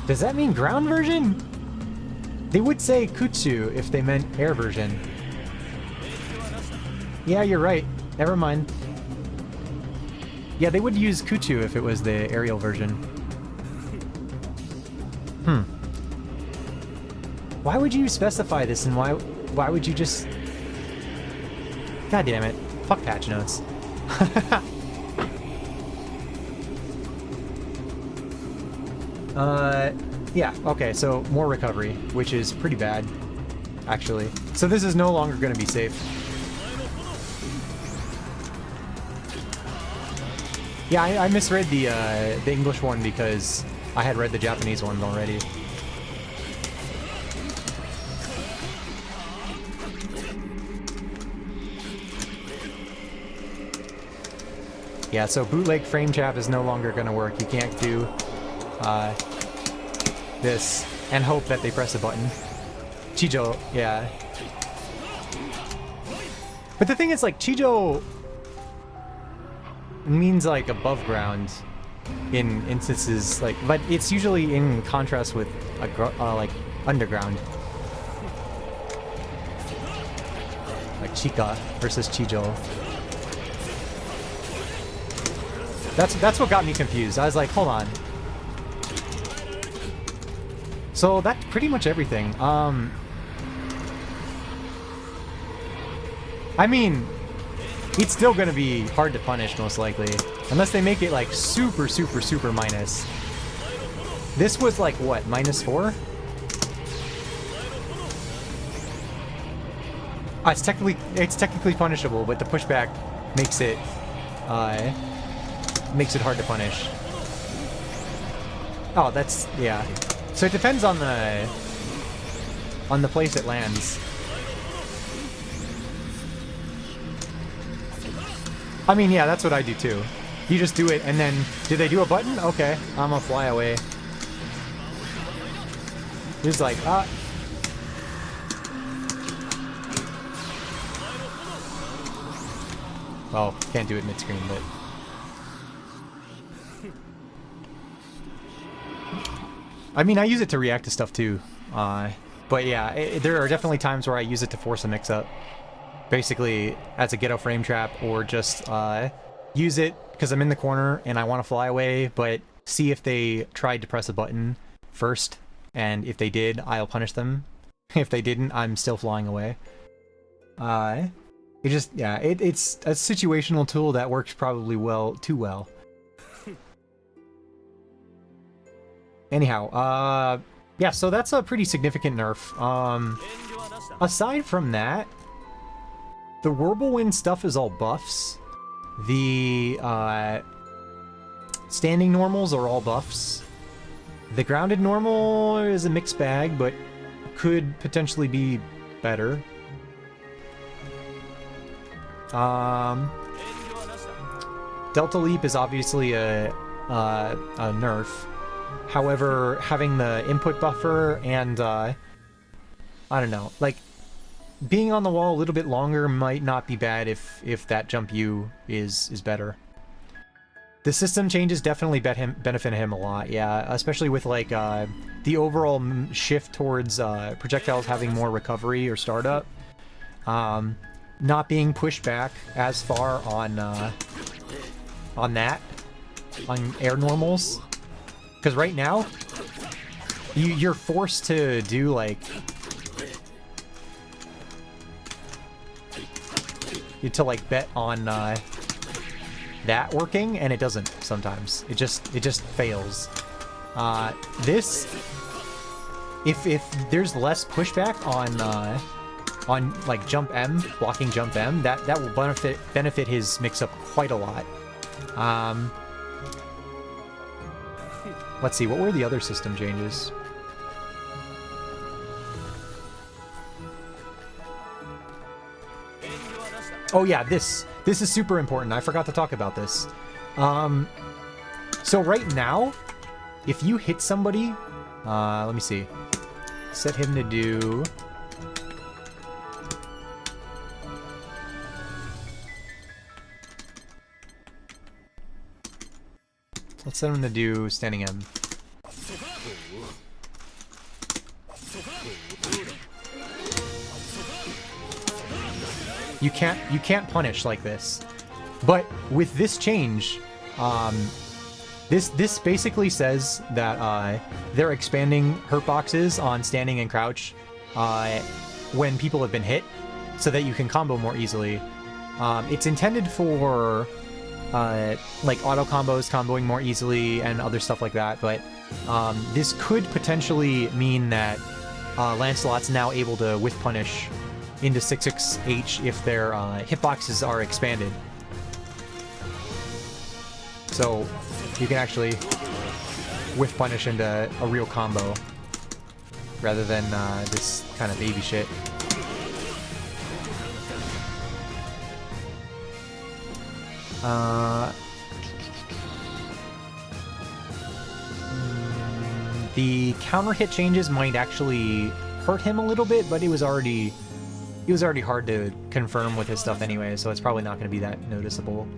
Does that mean ground version? They would say Kutsu if they meant air version. Yeah, you're right. Never mind. Yeah, they would use Kuchu if it was the aerial version. Hmm. Why would you specify this, and why would you just... God damn it. Fuck patch notes. Yeah, okay, so more recovery, which is pretty bad, actually. So this is no longer going to be safe. Yeah, I misread the English one because I had read the Japanese ones already. Yeah, so bootleg frame trap is no longer going to work. You can't do this and hope that they press a button. Chijo, yeah. But the thing is, like, Chijo means, like, above ground in instances, like, but it's usually in contrast with, like, underground. Like Chika versus Chijo. That's what got me confused. I was like, hold on. So that's pretty much everything. I mean, it's still gonna be hard to punish, most likely. Unless they make it, like, super, super, super minus. This was, like, what, -4? It's technically punishable, but the pushback makes it hard to punish. Oh, that's, yeah. So it depends on the place it lands. I mean, yeah, that's what I do too. You just do it, and then, do they do a button? Okay, I'm gonna fly away. Just like, well, can't do it mid-screen, but... I mean, I use it to react to stuff too. But yeah, there are definitely times where I use it to force a mix-up. Basically, as a ghetto frame trap, or just use it because I'm in the corner and I want to fly away, but see if they tried to press a button first, and if they did, I'll punish them. If they didn't, I'm still flying away. It just, yeah, it's a situational tool that works probably too well. Anyhow, yeah, so that's a pretty significant nerf. Aside from that, the Whirlwind stuff is all buffs. The standing normals are all buffs. The grounded normal is a mixed bag, but could potentially be better. Delta Leap is obviously a nerf. However, having the input buffer and, I don't know, like, being on the wall a little bit longer might not be bad if that jump U is better. The system changes definitely benefit him a lot, yeah, especially with, like, the overall shift towards projectiles having more recovery or startup. Not being pushed back as far on air normals. Because right now, you're forced to do, like... to bet on that working, and it doesn't sometimes. It just fails. This... If there's less pushback on like jump M, blocking jump M, that will benefit his mix-up quite a lot. Let's see, what were the other system changes? Oh yeah, this is super important. I forgot to talk about this. So right now, if you hit somebody, let me see. Set him to do... Let's set him to do standing M. You can't punish like this. But with this change, this basically says that they're expanding hurt boxes on standing and crouch when people have been hit, so that you can combo more easily. It's intended for like auto combos, comboing more easily, and other stuff like that. But this could potentially mean that Lancelot's now able to whiff punish into 6-6H if their hitboxes are expanded. So you can actually whiff punish into a real combo rather than this kind of baby shit. The counter hit changes might actually hurt him a little bit, but it was already hard to confirm with his stuff anyway, so it's probably not going to be that noticeable.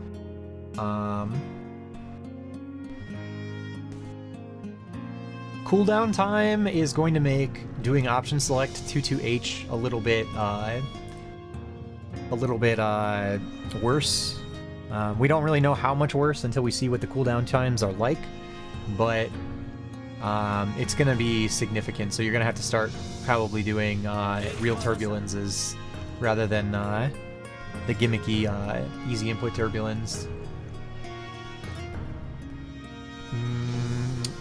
Cooldown time is going to make doing option select 2-2H a little bit worse. We don't really know how much worse until we see what the cooldown times are like, but it's going to be significant, so you're going to have to start probably doing real turbulences rather than the gimmicky easy input turbulence.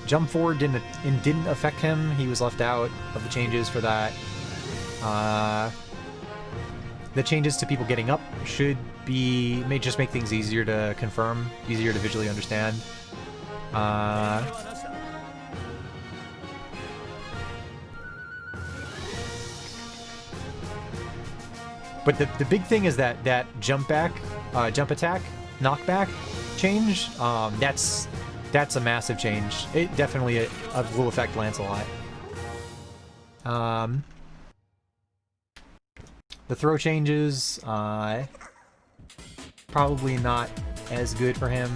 Jump forward didn't affect him. He was left out of the changes for that. The changes to people getting up may just make things easier to confirm, easier to visually understand. But the big thing is that jump attack, knockback change. That's a massive change. It definitely will affect Lancelot. The throw changes, probably not as good for him.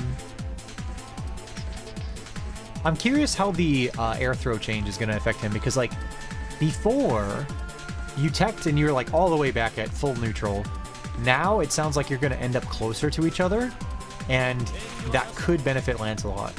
I'm curious how the air throw change is going to affect him, because like before you teched and you're like all the way back at full neutral. Now it sounds like you're going to end up closer to each other, and that could benefit Lancelot.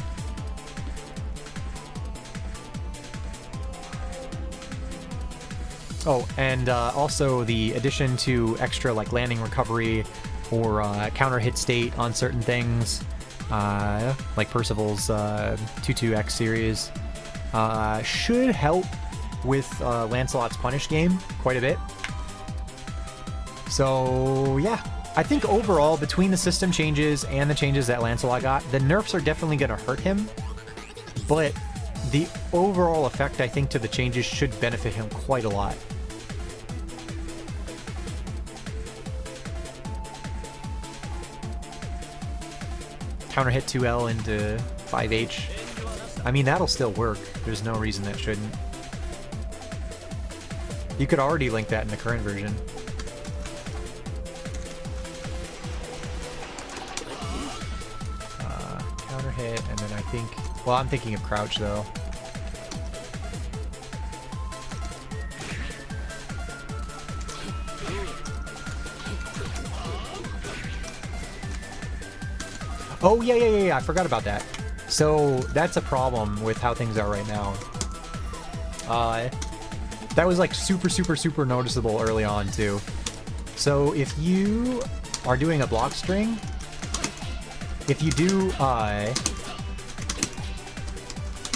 Oh, and also the addition to extra like landing recovery or counter hit state on certain things, like Percival's 2-2X series, should help with Lancelot's punish game quite a bit. So yeah, I think overall, between the system changes and the changes that Lancelot got, the nerfs are definitely going to hurt him, but the overall effect, I think, to the changes should benefit him quite a lot. Counter hit 2L into 5H. I mean, that'll still work. There's no reason that shouldn't. You could already link that in the current version. Counter hit, and then I think... Well, I'm thinking of crouch, though. Oh, yeah, I forgot about that. So, that's a problem with how things are right now. That was like super noticeable early on, too. So, if you are doing a block string, if you do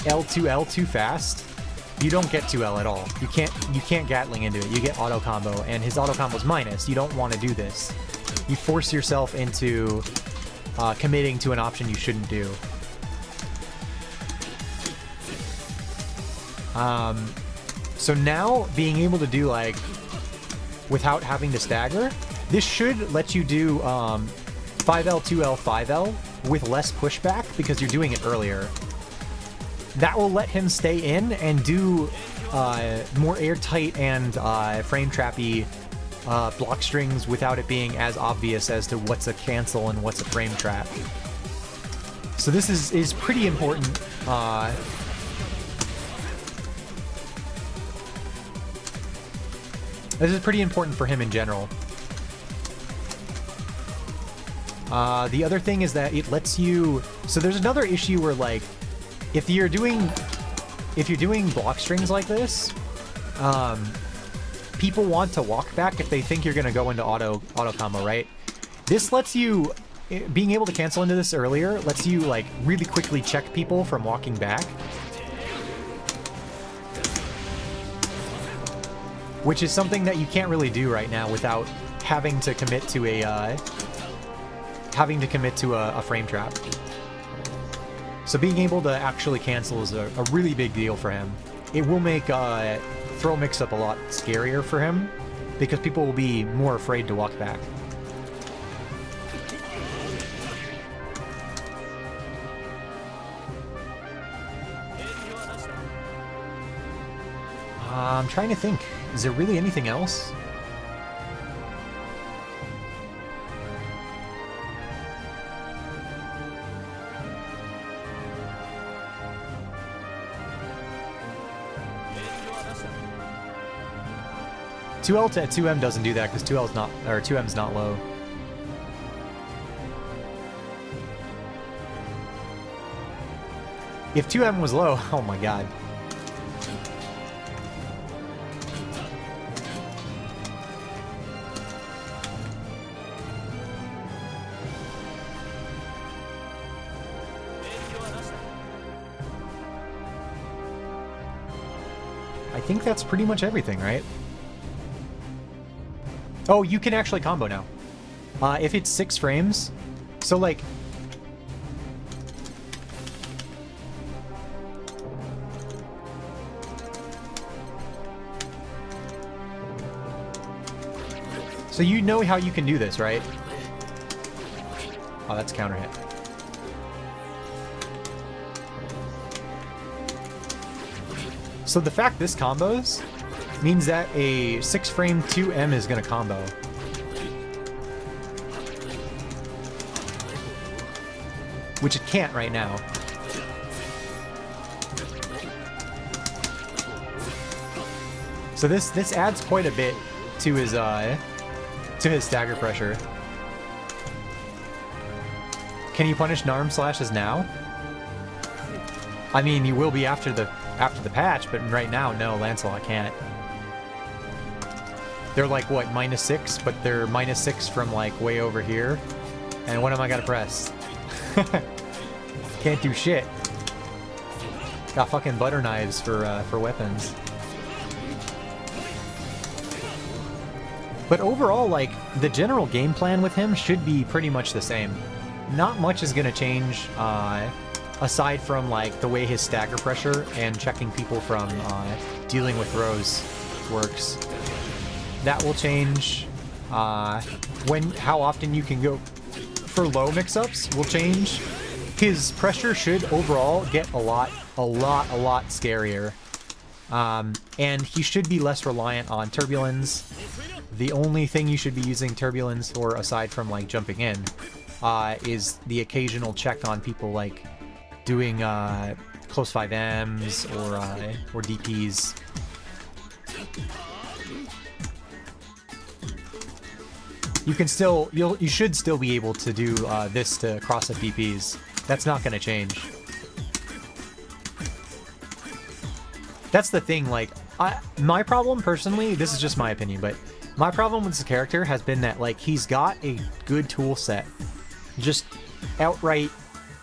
L2L too fast, you don't get 2L at all. You can't Gatling into it. You get auto combo, and his auto combo's minus. You don't want to do this. You force yourself into committing to an option you shouldn't do. So now, being able to do, like, without having to stagger, this should let you do 5L, 2L, 5L with less pushback because you're doing it earlier. That will let him stay in and do more airtight and frame trappy block strings without it being as obvious as to what's a cancel and what's a frame trap. So this is pretty important. This is pretty important for him in general. The other thing is that it lets you... So there's another issue where, like, if you're doing block strings like this, people want to walk back if they think you're going to go into auto combo, right? This lets you... Being able to cancel into this earlier lets you, like, really quickly check people from walking back. Which is something that you can't really do right now without having to commit to a frame trap. So being able to actually cancel is a really big deal for him. It will make throw mix-up a lot scarier for him because people will be more afraid to walk back. I'm trying to think. Is there really anything else? L to 2M doesn't do that because 2M's not low. If 2M was low, oh my god. I think that's pretty much everything, right? Oh, you can actually combo now. If it's 6 frames, so like... So you know how you can do this, right? Oh, that's counter hit. So the fact this combos means that a 6-frame 2M is going to combo. Which it can't right now. So this adds quite a bit to his stagger pressure. Can you punish Narm slashes now? I mean, you will be after the patch, but right now, no, Lancelot can't. They're like, what, -6? But they're -6 from, like, way over here. And what am I gonna press? Can't do shit. Got fucking butter knives for weapons. But overall, like, the general game plan with him should be pretty much the same. Not much is gonna change, aside from, like, the way his stagger pressure and checking people from dealing with throws works. That will change. How often you can go for low mix-ups will change. His pressure should overall get a lot scarier. And he should be less reliant on Turbulence. The only thing you should be using Turbulence for, aside from, like, jumping in, is the occasional check on people, like, doing close 5Ms or DPs. You should still be able to do this to cross up DPs. That's not going to change. That's the thing, like, my problem personally, this is just my opinion, but my problem with this character has been that, like, he's got a good tool set. Just outright,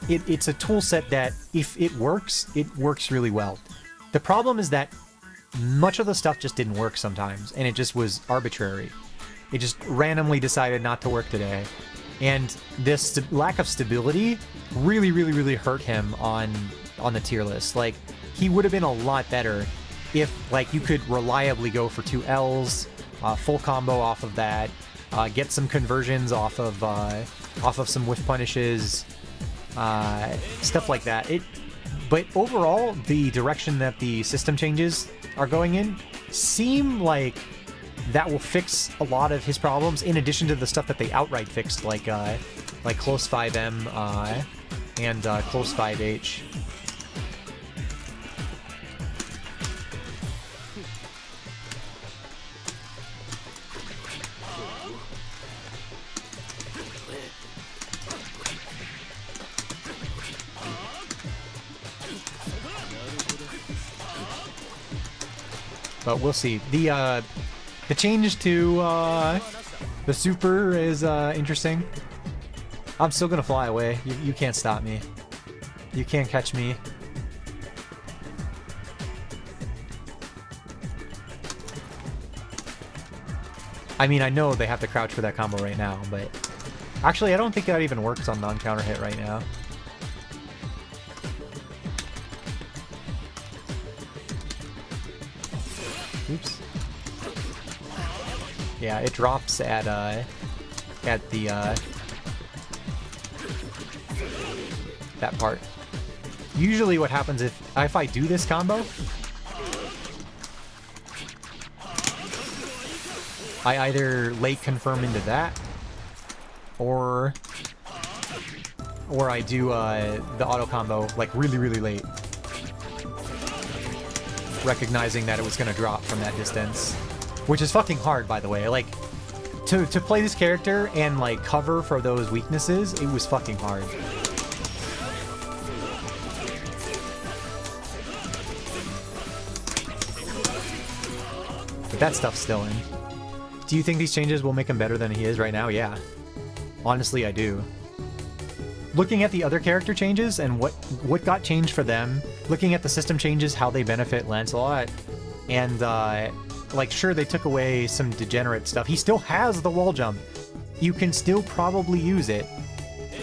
it's a tool set that, if it works really well. The problem is that much of the stuff just didn't work sometimes, and it just was arbitrary. It just randomly decided not to work today. And this lack of stability really hurt him on the tier list. Like, he would have been a lot better if, like, you could reliably go for 2 Ls, full combo off of that, get some conversions off of some whiff punishes, stuff like that. But overall, the direction that the system changes are going in seem like that will fix a lot of his problems, in addition to the stuff that they outright fixed, like close 5M and close 5H. but we'll see. The change to the super is interesting. I'm still gonna fly away. You can't stop me. You can't catch me. I mean, I know they have to crouch for that combo right now, but actually, I don't think that even works on non-counter hit right now. Oops. Yeah, it drops at the that part. Usually, what happens if I do this combo, I either late confirm into that, or I do the auto combo like really, really late, recognizing that it was gonna drop from that distance, which is fucking hard, by the way. Like, to play this character and like cover for those weaknesses, it was fucking hard. But that stuff's still in. Do you think these changes will make him better than he is right now? Yeah. Honestly, I do. Looking at the other character changes and what got changed for them, looking at the system changes, how they benefit Lancelot, and like, sure, they took away some degenerate stuff. He still has the wall jump. You can still probably use it.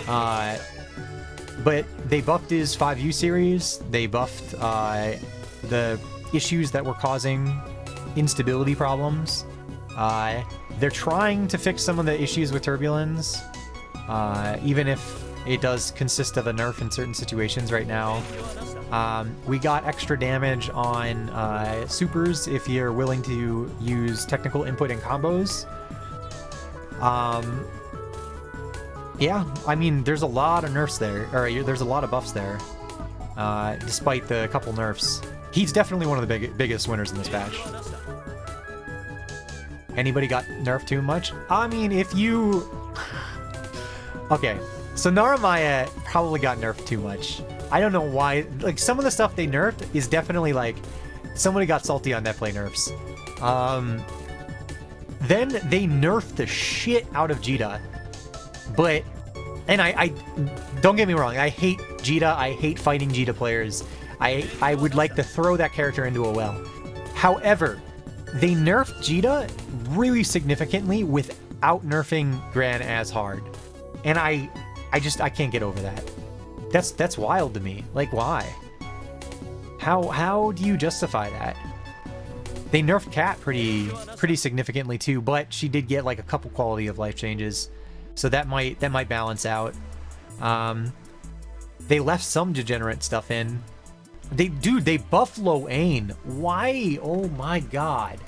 But they buffed his 5U series. They buffed the issues that were causing instability problems. They're trying to fix some of the issues with Turbulence, even if it does consist of a nerf in certain situations right now. We got extra damage on supers if you're willing to use technical input in combos. Yeah, I mean, there's a lot of nerfs there, or there's a lot of buffs there, despite the couple nerfs. He's definitely one of the biggest winners in this patch. Anybody got nerfed too much? I mean, if you... Okay, so Nara Maya probably got nerfed too much. I don't know why. Like, some of the stuff they nerfed is definitely like... Somebody got salty on netplay nerfs. Then they nerfed the shit out of Jita. But... And I don't get me wrong, I hate Jita. I hate fighting Jita players. I would like to throw that character into a well. However, they nerfed Jita really significantly without nerfing Gran as hard. And I can't get over that. That's wild to me. Like, why? How do you justify that? They nerfed Cat pretty significantly too, but she did get like a couple quality of life changes. So that might balance out. They left some degenerate stuff in. They buff Loane. Why? Oh my god.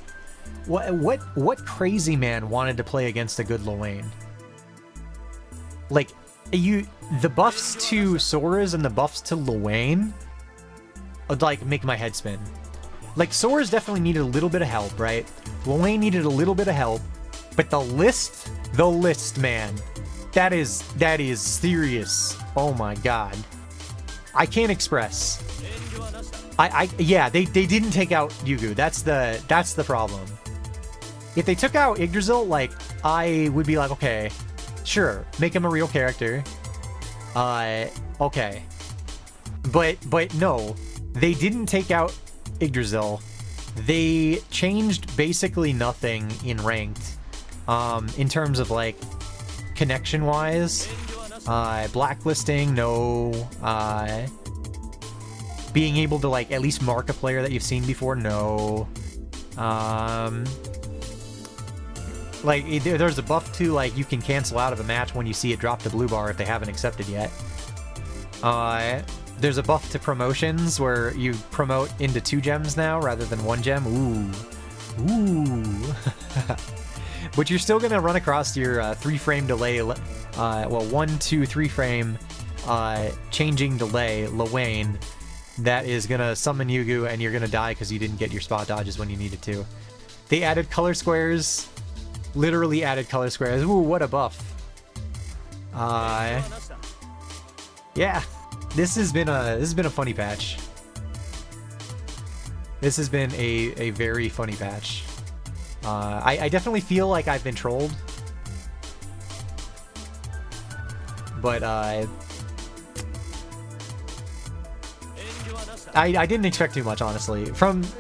What crazy man wanted to play against a good Loane? Like, the buffs to Sora's and the buffs to Loane would like make my head spin. Like, Sora's definitely needed a little bit of help, right? Loane needed a little bit of help, but the list, man, that is serious. Oh my god. I can't express. Yeah, they didn't take out Yugu. That's the problem. If they took out Yggdrasil, like, I would be like, okay, sure, make him a real character. Okay. But no, they didn't take out Yggdrasil. They changed basically nothing in ranked, in terms of like connection-wise. Blacklisting, no. Being able to like at least mark a player that you've seen before, no. Like, there's a buff to, like, you can cancel out of a match when you see it drop the blue bar if they haven't accepted yet. There's a buff to promotions where you promote into 2 gems now rather than 1 gem. Ooh. But you're still gonna run across your 3-frame delay, well, 1, 2, 3 frame changing delay, Loane, that is gonna summon Yugu and you're gonna die because you didn't get your spot dodges when you needed to. They added color squares. Literally added color squares. Ooh, what a buff. Yeah. This has been a funny patch. This has been a very funny patch. I definitely feel like I've been trolled. But, I didn't expect too much, honestly.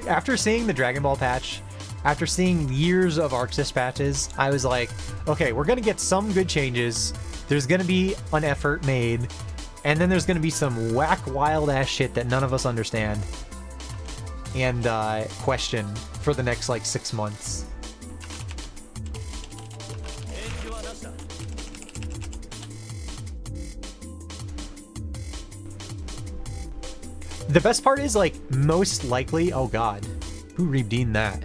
After seeing the Dragon Ball patch, after seeing years of Arxis patches, I was like, okay, we're gonna get some good changes. There's gonna be an effort made, and then there's gonna be some whack, wild-ass shit that none of us understand and question for the next, like, 6 months. The best part is, like, most likely... Oh, God. Who redeemed that?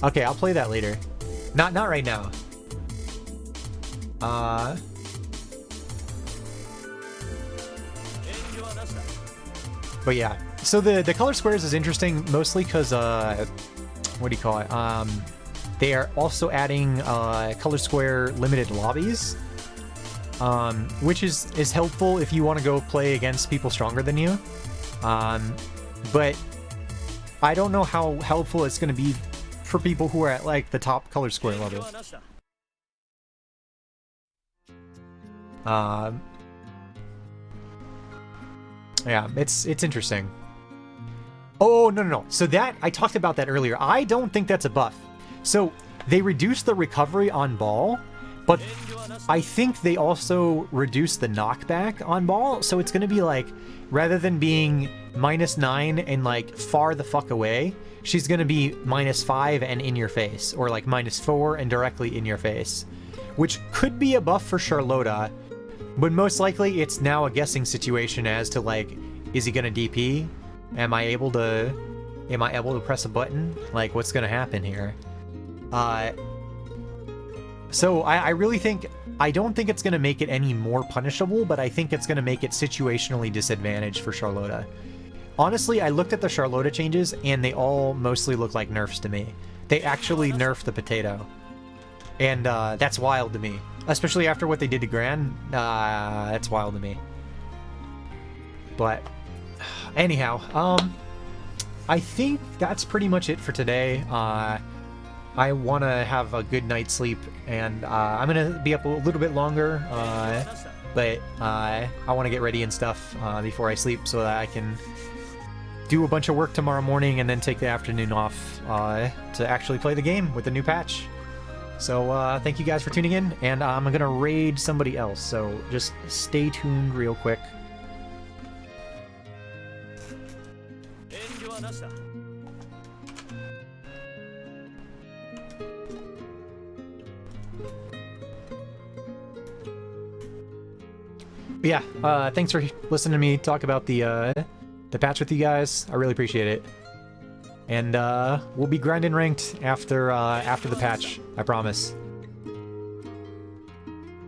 Okay, I'll play that later. Not right now. But yeah. So the color squares is interesting, mostly because, what do you call it? They are also adding color square limited lobbies. Which is helpful if you want to go play against people stronger than you. But I don't know how helpful it's going to be for people who are at, like, the top color square level. Yeah, it's interesting. Oh, no. So that, I talked about that earlier. I don't think that's a buff. So they reduced the recovery on ball, but I think they also reduced the knockback on ball, so it's going to be like, rather than being -9 and, like, far the fuck away, she's going to be -5 and in your face, or like -4 and directly in your face. Which could be a buff for Charlotta, but most likely it's now a guessing situation as to, like, is he going to DP? Am I able to press a button? Like, what's going to happen here? So I really think, I don't think it's going to make it any more punishable, but I think it's going to make it situationally disadvantaged for Charlotta. Honestly, I looked at the Charlotta changes, and they all mostly look like nerfs to me. They actually nerfed the potato. And that's wild to me. Especially after what they did to Gran, that's wild to me. But, anyhow, I think that's pretty much it for today. I want to have a good night's sleep, and I'm going to be up a little bit longer, but I want to get ready and stuff before I sleep so that I can do a bunch of work tomorrow morning and then take the afternoon off to actually play the game with the new patch. So thank you guys for tuning in, and I'm going to raid somebody else, so just stay tuned real quick. Yeah, thanks for listening to me talk about the patch with you guys. I really appreciate it. And we'll be grinding ranked after the patch, I promise.